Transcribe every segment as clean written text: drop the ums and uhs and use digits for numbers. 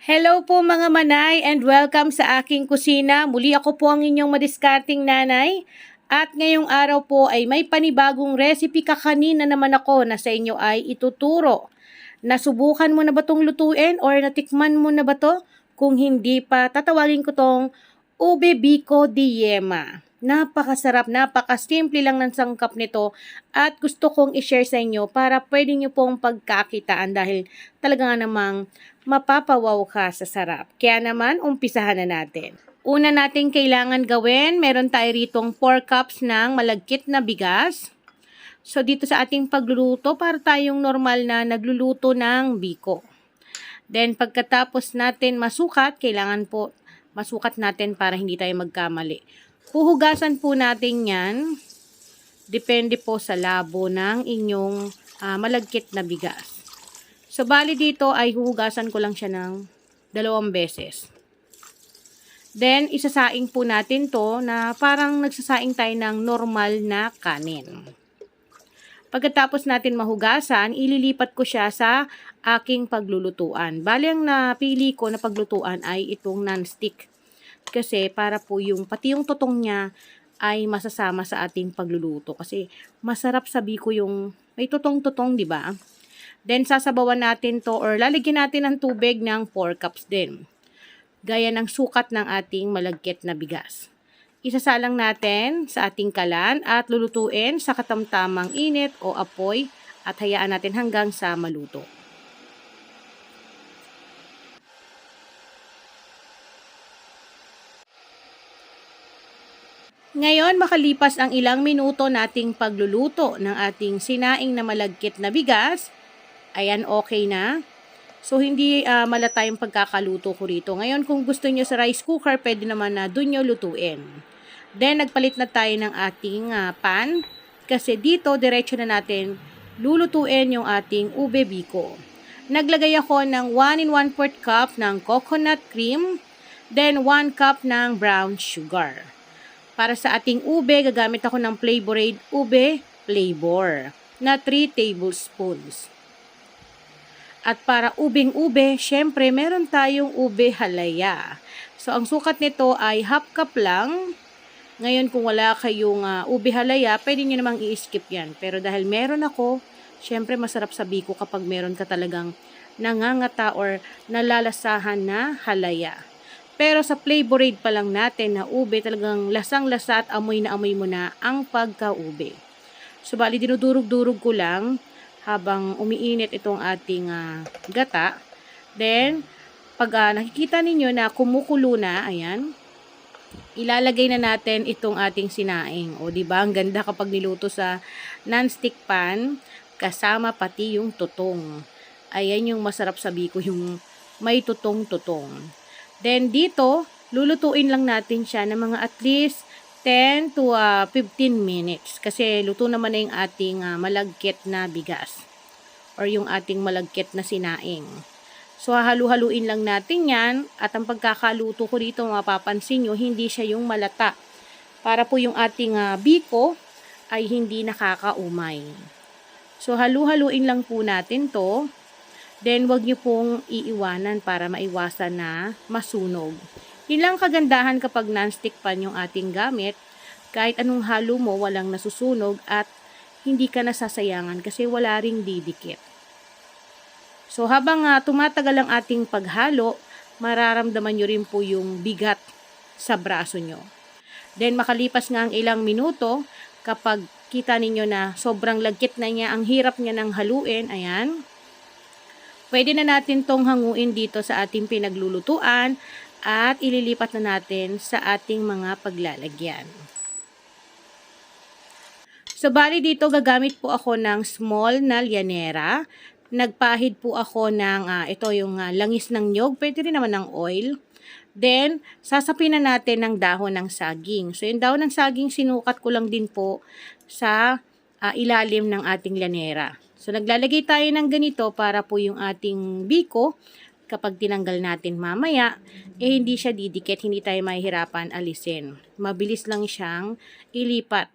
Hello po mga manay and welcome sa aking kusina. Muli ako po ang inyong madiskarting nanay. At ngayong araw po ay may panibagong recipe kakanina naman ako na sa inyo ay ituturo. Nasubukan mo na ba itong lutuin or natikman mo na ba to? Kung hindi pa, tatawagin ko tong ube biko di yema. Napakasarap, napakasimple lang ng sangkap nito at gusto kong i-share sa inyo para pwede nyo pong pagkakitaan dahil talaga nga namang mapapawaw ka sa sarap. Kaya naman, umpisahan na natin. Una nating kailangan gawin, meron tayo ritong 4 cups ng malagkit na bigas. So dito sa ating pagluluto, para tayong normal na nagluluto ng biko. Then pagkatapos natin masukat, kailangan po masukat natin para hindi tayo magkamali. Huhugasan po natin yan. Depende po sa labo ng inyong malagkit na bigas. So, bali dito ay huhugasan ko lang siya ng 2 beses. Then, isasaing po natin to na parang nagsasaing tayo ng normal na kanin. Pagkatapos natin mahugasan, ililipat ko siya sa aking paglulutuan. Bali, ang napili ko na paglutuan ay itong non-stick. Kasi para po pati yung tutong niya ay masasama sa ating pagluluto. Kasi masarap sabi ko yung may tutong-tutong, di ba? Then, sasabawan natin to or lalagyan natin ng tubig ng 4 cups din. Gaya ng sukat ng ating malagkit na bigas. Isasalang natin sa ating kalan at lulutuin sa katamtamang init o apoy at hayaan natin hanggang sa maluto. Ngayon, makalipas ang ilang minuto nating pagluluto ng ating sinaing na malagkit na bigas, ayan, okay na. So, hindi malata yung pagkakaluto ko rito. Ngayon, kung gusto nyo sa rice cooker, pwede naman na dun nyo lutuin. Then, nagpalit na tayo ng ating pan. Kasi dito, diretso na natin lulutuin yung ating ube biko. Naglagay ako ng 1 1/4 cup ng coconut cream. Then, 1 cup ng brown sugar. Para sa ating ube, gagamit ako ng Flavorade Ube Flavor na 3 tablespoons. At para ubing-ube, syempre meron tayong ube halaya. So, ang sukat nito ay half cup lang. Ngayon, kung wala kayong ube halaya, pwede nyo namang i-skip yan. Pero dahil meron ako, syempre masarap sabi ko kapag meron ka talagang nangangata or nalalasahan na halaya. Pero sa Flavorade pa lang natin na ube, talagang lasang-lasa at amoy na amoy mo na ang pagka-ube. So, bali dinudurog-durog ko lang habang umiinit itong ating gata. Then, pag nakikita ninyo na kumukulo na, ayan, ilalagay na natin itong ating sinaing. O, diba? Ang ganda kapag niluto sa non-stick pan, kasama pati yung tutong. Ayan yung masarap sabi ko, yung may tutong-tutong. Then, dito, lulutuin lang natin siya ng mga at least 10 to 15 minutes. Kasi luto naman na yung ating malagkit na bigas. Or yung ating malagkit na sinaing. So, halu-haluin lang natin yan. At ang pagkakaluto ko dito, mapapansin nyo, hindi siya yung malata. Para po yung ating biko ay hindi nakakaumay. So, halu-haluin lang po natin to. Then, wag nyo pong iiwanan para maiwasan na masunog. Yun lang kagandahan kapag non-stick pan yung ating gamit. Kahit anong halo mo, walang nasusunog at hindi ka nasasayangan kasi wala ring didikit. So, habang tumatagal ang ating paghalo, mararamdaman nyo rin po yung bigat sa braso nyo. Then, makalipas nga ang ilang minuto, kapag kita ninyo na sobrang lagkit na niya, ang hirap niya ng haluin, ayan, pwede na natin tong hanguin dito sa ating pinaglulutuan at ililipat na natin sa ating mga paglalagyan. So, bali dito gagamit po ako ng small na lyanera. Nagpahid po ako ng ito yung langis ng niyog. Pwede rin naman ng oil. Then, sasapin na natin ng dahon ng saging. So, yung dahon ng saging sinukat ko lang din po sa ilalim ng ating lyanera. So, naglalagay tayo ng ganito para po yung ating biko, kapag tinanggal natin mamaya, hindi siya didikit, hindi tayo mahihirapan alisin. Mabilis lang siyang ilipat.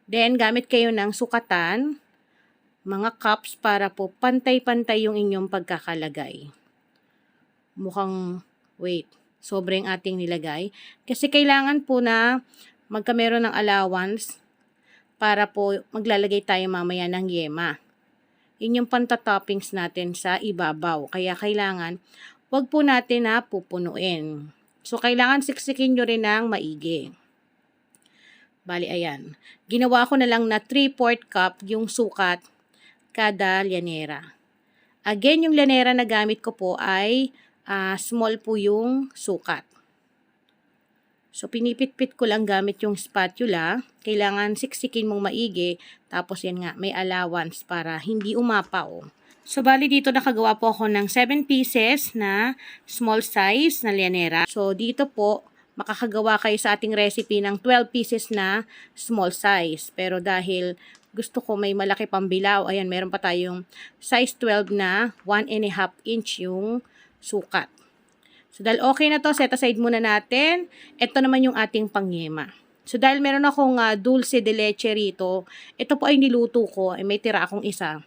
Then, gamit kayo ng sukatan, mga cups para po pantay-pantay yung inyong pagkakalagay. mukhang, wait, sobrang ating nilagay. Kasi kailangan po na magkameron ng allowance para po maglalagay tayo mamaya ng yema. Yun yung pantatoppings natin sa ibabaw. Kaya kailangan, wag po natin na pupunuin. So, kailangan siksikin nyo rin ng maigi. Bali, ayan. Ginawa ko na lang na 3/4 cup yung sukat kada lyanera. Again, yung lyanera na gamit ko po ay small po yung sukat. So, pinipit-pit ko lang gamit yung spatula. Kailangan siksikin mong maigi. Tapos yan nga, may allowance para hindi umapaw. So, bali dito nakagawa po ako ng 7 pieces na small size na lyanera. So, dito po, makakagawa kayo sa ating recipe ng 12 pieces na small size. Pero dahil gusto ko may malaki pang bilaw, ayan, meron pa tayong size 12 na 1.5 inch yung sukat. So, dahil okay na to, set aside muna natin. Ito naman yung ating pangyema. So, dahil meron akong dulce de leche rito, ito po ay niluto ko, ay may tira akong isa.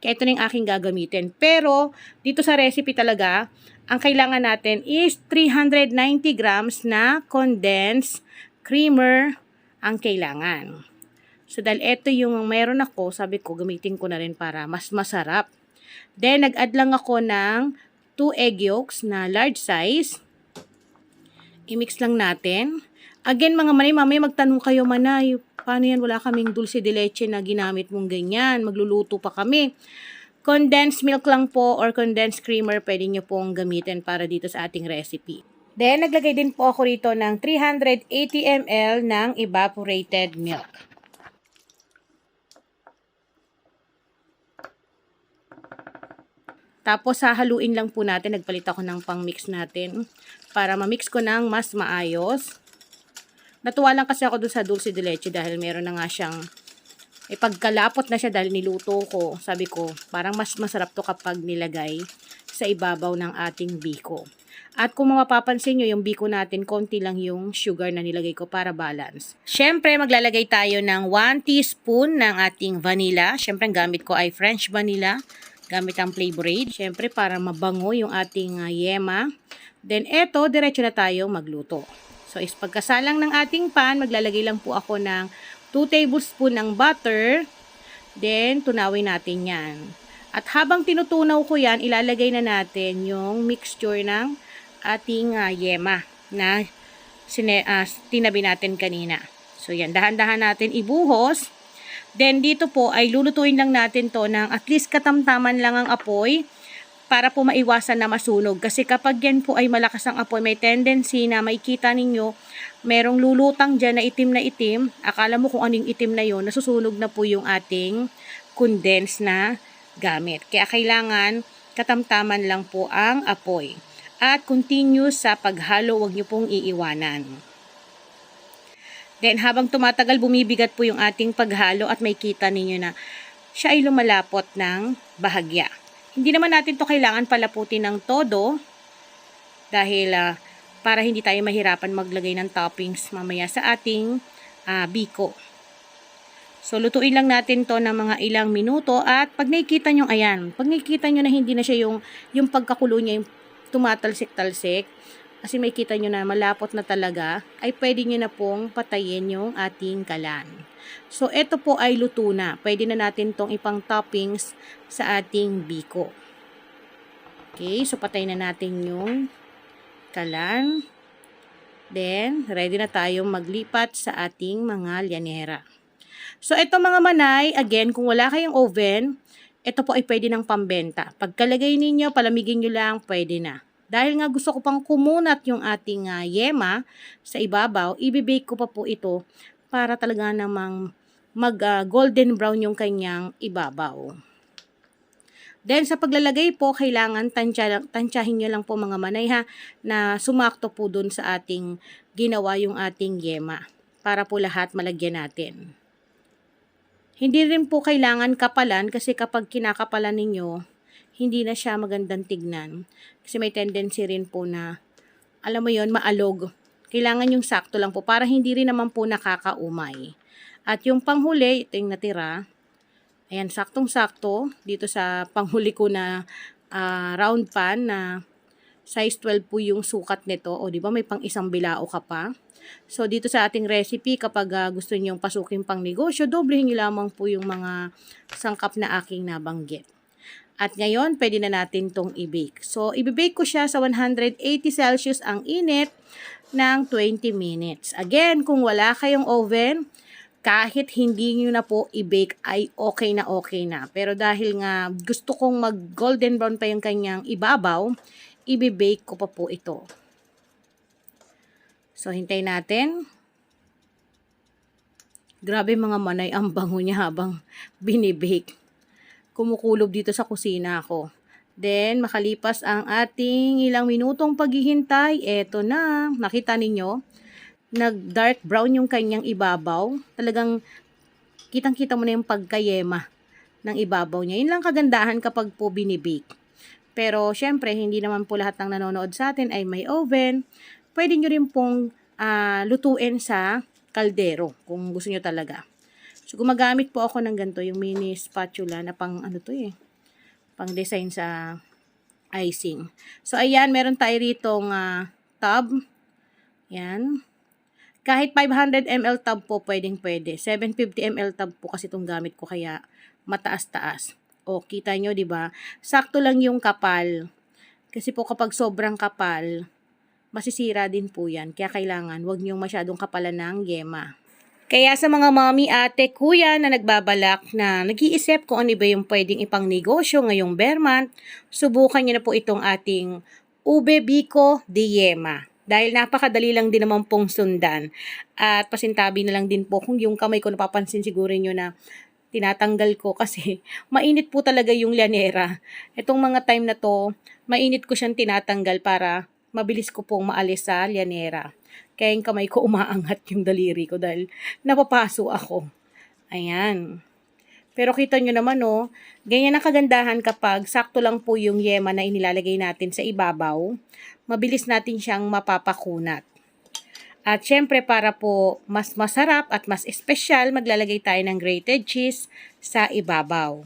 Kaya ito na yung aking gagamitin. Pero, dito sa recipe talaga, ang kailangan natin is 390 grams na condensed creamer ang kailangan. So, dahil ito yung meron ako, sabi ko, gamitin ko na rin para mas masarap. Then, nag-add lang ako ng 2 egg yolks na large size. I-mix lang natin. Again, mga manay, mamaya magtanong kayo, manay, paano yan? Wala kaming dulce de leche na ginamit mong ganyan. Magluluto pa kami. Condensed milk lang po or condensed creamer, pwede nyo pong gamitin para dito sa ating recipe. Then, naglagay din po ako rito ng 380 ml ng evaporated milk. Tapos, hahaluin lang po natin. Nagpalit ako ng pang-mix natin para ma-mix ko ng mas maayos. Natuwa lang kasi ako dun sa dulce de leche dahil meron na nga siyang pagkalapot na siya dahil niluto ko. Sabi ko, parang mas masarap to kapag nilagay sa ibabaw ng ating biko. At kung mapapansin nyo, yung biko natin, konti lang yung sugar na nilagay ko para balance. Siyempre, maglalagay tayo ng 1 teaspoon ng ating vanilla. Siyempre, ang gamit ko ay French vanilla. Gamit ang flavor aid. Siyempre, para mabango yung ating yema. Then, eto, diretso na tayong magluto. So, is pagkasalang ng ating pan, maglalagay lang po ako ng 2 tablespoon ng butter. Then, tunawin natin yan. At habang tinutunaw ko yan, ilalagay na natin yung mixture ng ating yema na tinabi natin kanina. So, yan. Dahan-dahan natin ibuhos. Then, dito po ay lulutuin lang natin to ng at least katamtaman lang ang apoy para po maiwasan na masunog. Kasi kapag yan po ay malakas ang apoy, may tendency na makikita ninyo, merong lulutang dyan na itim. Akala mo kung anong itim na yon, nasusunog na po yung ating condensed na gamit. Kaya kailangan katamtaman lang po ang apoy. At continuous sa paghalo, huwag nyo pong iiwanan. Then, habang tumatagal, bumibigat po yung ating paghalo at may kita ninyo na siya ay lumalapot ng bahagya. Hindi naman natin to kailangan palaputin ng todo dahil para hindi tayo mahirapan maglagay ng toppings mamaya sa ating biko. So, lutuin lang natin to ng mga ilang minuto at pag nakikita nyo, ayan, pag nakikita nyo na hindi na siya yung pagkakulo niya, yung tumatalsik-talsik, kasi may kita nyo na malapot na talaga, ay pwede nyo na pong patayin yung ating kalan. So, ito po ay luto na. Pwede na natin tong ipang toppings sa ating biko. Okay, so patay na natin yung kalan. Then, ready na tayong maglipat sa ating mga lyanera. So, ito mga manay, again, kung wala kayong oven, ito po ay pwede ng pambenta. Pagkalagay ninyo, palamigin nyo lang, pwede na. Dahil nga gusto ko pang kumunat yung ating yema sa ibabaw, ibibake ko pa po ito para talaga namang golden brown yung kanyang ibabaw. Then sa paglalagay po, kailangan tansyahin nyo lang po mga manay na sumakto po dun sa ating ginawa yung ating yema para po lahat malagyan natin. Hindi rin po kailangan kapalan kasi kapag kinakapalan ninyo, hindi na siya magandang tignan. Kasi may tendency rin po na, alam mo yon, maalog. Kailangan yung sakto lang po para hindi rin naman po nakakaumay. At yung panghuli, ito yung natira. Ayan, saktong-sakto dito sa panghuli ko na round pan na Size 12 po yung sukat nito. O, di ba may pang isang bilao ka pa? So, dito sa ating recipe, kapag gusto nyong pasukin pang negosyo, doblehin nyo lamang po yung mga sangkap na aking nabanggit. At ngayon, pwede na natin tong i-bake. So, i-bake ko siya sa 180 Celsius ang init ng 20 minutes. Again, kung wala kayong oven, kahit hindi nyo na po i-bake ay okay na. Pero dahil nga gusto kong mag-golden brown pa yung kanyang ibabaw, i-bake ko pa po ito. So, hintay natin. Grabe mga manay, ang bango niya habang binibake. Kumukulob dito sa kusina ko. Then, makalipas ang ating ilang minutong paghihintay, eto na, nakita ninyo, nag-dark brown yung kanyang ibabaw. Talagang kitang-kita mo na yung pagkayema ng ibabaw niya. Yun lang kagandahan kapag po binibake. Pero, syempre, hindi naman po lahat ng nanonood sa atin ay may oven. Pwede nyo rin pong lutuin sa kaldero kung gusto nyo talaga. So, gumagamit po ako ng ganito, yung mini spatula na pang pang design sa icing. So, ayan, meron tayo ritong tub. Yan. Kahit 500 ml tub po, pwede. 750 ml tub po kasi itong gamit ko, kaya mataas-taas. O, kita nyo, di ba? Sakto lang yung kapal. Kasi po kapag sobrang kapal, masisira din po yan. Kaya kailangan, huwag nyo masyadong kapalan ng yema. Kaya sa mga mommy, ate, kuya na nagbabalak na nag-iisip kung ano ba yung pwedeng ipang negosyo ngayong bear month, subukan nyo na po itong ating ube biko de yema. Dahil napakadali lang din naman pong sundan. At pasintabi na lang din po kung yung kamay ko napapansin siguro nyo na tinatanggal ko kasi mainit po talaga yung llanera. Itong mga time na to, mainit ko siyang tinatanggal para mabilis ko pong maalis sa llanera. Kaya yung kamay ko umaangat yung daliri ko dahil napapaso ako. Ayan. Pero kita nyo naman ganyan ang kagandahan kapag sakto lang po yung yema na inilalagay natin sa ibabaw. Mabilis natin siyang mapapakunat. At syempre para po mas masarap at mas espesyal, maglalagay tayo ng grated cheese sa ibabaw.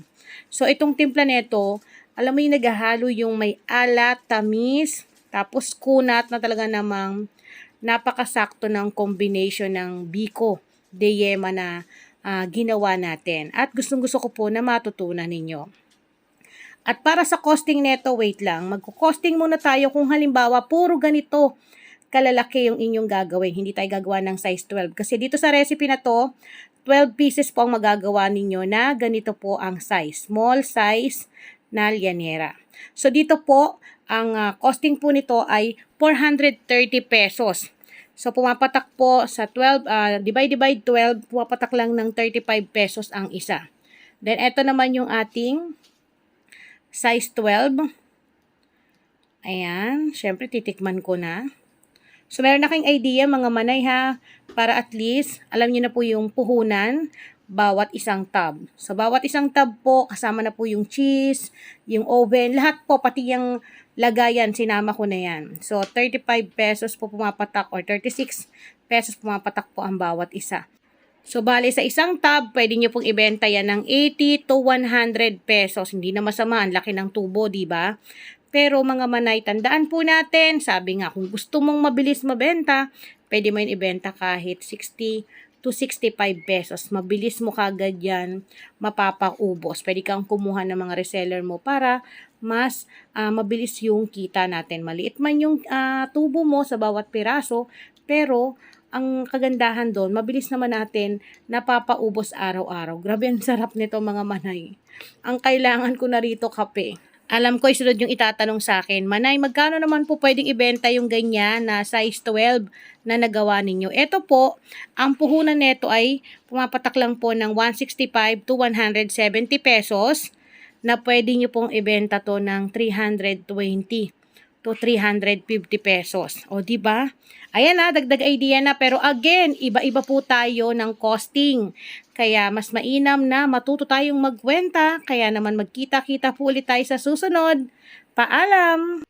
So itong timpla nito, alam mo yung naghahalo yung may alat, tamis, tapos kunat na talaga namang napakasakto ng combination ng biko de yema na ginawa natin. At gustong-gusto ko po na matutunan ninyo. At para sa costing neto, wait lang. Magko-costing muna tayo kung halimbawa puro ganito kalalaki yung inyong gagawin. Hindi tayo gagawa ng size 12. Kasi dito sa recipe na to, 12 pieces po ang magagawa ninyo na ganito po ang size. Small size na llanera. So dito po, ang costing po nito ay 430 pesos. So, pumapatak po sa 12, divide 12, pumapatak lang ng 35 pesos ang isa. Then, ito naman yung ating size 12. Ayan, syempre titikman ko na. So, meron na kayong idea mga manay ha, para at least, alam niyo na po yung puhunan bawat isang tub. So, bawat isang tub po, kasama na po yung cheese, yung oven, lahat po, pati yung lagayan, sinama ko na yan. So, 35 pesos po pumapatak or 36 pesos pumapatak po ang bawat isa. So, bali sa isang tub, pwede nyo pong ibenta yan ng 80 to 100 pesos. Hindi na masama, ang laki ng tubo, di ba? Pero mga manay, tandaan po natin, sabi nga, kung gusto mong mabilis mabenta, pwede mo yun ibenta kahit 60 to 65 pesos. Mabilis mo kagad yan mapapaubos. Pwede kang kumuha ng mga reseller mo para mas mabilis yung kita natin. Maliit man yung tubo mo sa bawat piraso, pero ang kagandahan doon, mabilis naman natin napapaubos araw-araw. Grabe, ang sarap nito mga manay. Ang kailangan ko na rito kape. Alam ko, isunod yung itatanong sa akin, Manay, magkano naman po pwedeng ibenta yung ganyan na size 12 na nagawa ninyo? Ito po, ang puhunan nito ay pumapatak lang po ng 165 to 170 pesos na pwede nyo pong ibenta to ng 320 to 350 pesos. O, diba? Ayan na, dagdag idea na. Pero again, iba-iba po tayo ng costing. Kaya mas mainam na matuto tayong magkwenta. Kaya naman magkita-kita po ulit tayo sa susunod. Paalam!